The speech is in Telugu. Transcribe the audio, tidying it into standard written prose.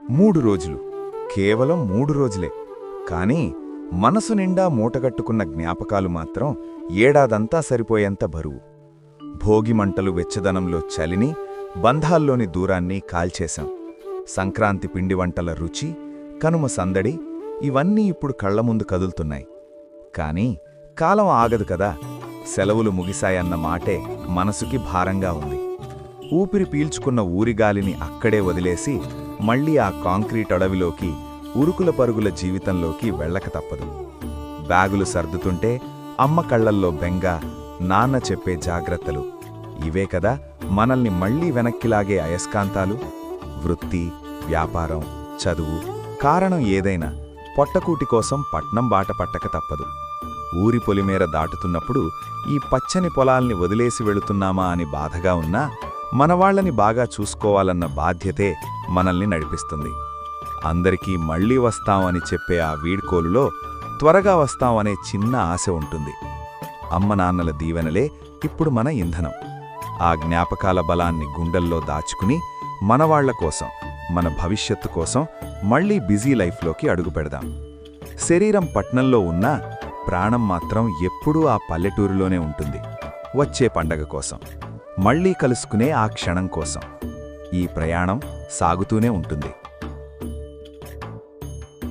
3 రోజులు, కేవలం 3 రోజులే. కానీ మనసు నిండా మూటగట్టుకున్న జ్ఞాపకాలు మాత్రం ఏడాదంతా సరిపోయేంత బరువు. భోగిమంటలు వెచ్చదనంలో చలిని, బంధాల్లోని దూరాన్ని కాల్చేశాం. సంక్రాంతి పిండివంటల రుచి, కనుమ సందడి ఇవన్నీ ఇప్పుడు కళ్లముందు కదులుతున్నాయి. కాని కాలం ఆగదు కదా. సెలవులు ముగిశాయన్న మాటే మనసుకి భారంగా ఉంది. ఊపిరి పీల్చుకున్న ఊరిగాలిని అక్కడే వదిలేసి మళ్లీ ఆ కాంక్రీట్ అడవిలోకి, ఉరుకుల పరుగుల జీవితంలోకి వెళ్ళక తప్పదు. బ్యాగులు సర్దుతుంటే అమ్మ కళ్లల్లో బెంగ, నాన్న చెప్పే జాగ్రత్తలు ఇవే కదా మనల్ని మళ్లీ వెనక్కిలాగే అయస్కాంతాలు. వృత్తి, వ్యాపారం, చదువు, కారణం ఏదైనా పొట్టకూటి కోసం పట్నం బాట పట్టక తప్పదు. ఊరి పొలిమేర దాటుతున్నప్పుడు ఈ పచ్చని పొలాల్ని వదిలేసి వెళుతున్నామా అని బాధగా ఉన్నా, మనవాళ్లని బాగా చూసుకోవాలన్న బాధ్యతే మనల్ని నడిపిస్తుంది. అందరికీ మళ్లీ వస్తాం అని చెప్పే ఆ వీడ్కోలులో త్వరగా వస్తాం అనే చిన్న ఆశ ఉంటుంది. అమ్మ నాన్నల దీవెనలే ఇప్పుడు మన ఇంధనం. ఆ జ్ఞాపకాల బలాన్ని గుండెల్లో దాచుకుని మనవాళ్ల కోసం, మన భవిష్యత్తు కోసం మళ్లీ బిజీ లైఫ్లోకి అడుగుపెడదాం. శరీరం పట్నంలో ఉన్నా ప్రాణం మాత్రం ఎప్పుడూ ఆ పల్లెటూరులోనే ఉంటుంది. వచ్చే పండగ కోసం, మళ్లీ కలుసుకునే ఆ క్షణం కోసం ఈ ప్రయాణం సాగుతూనే ఉంటుంది.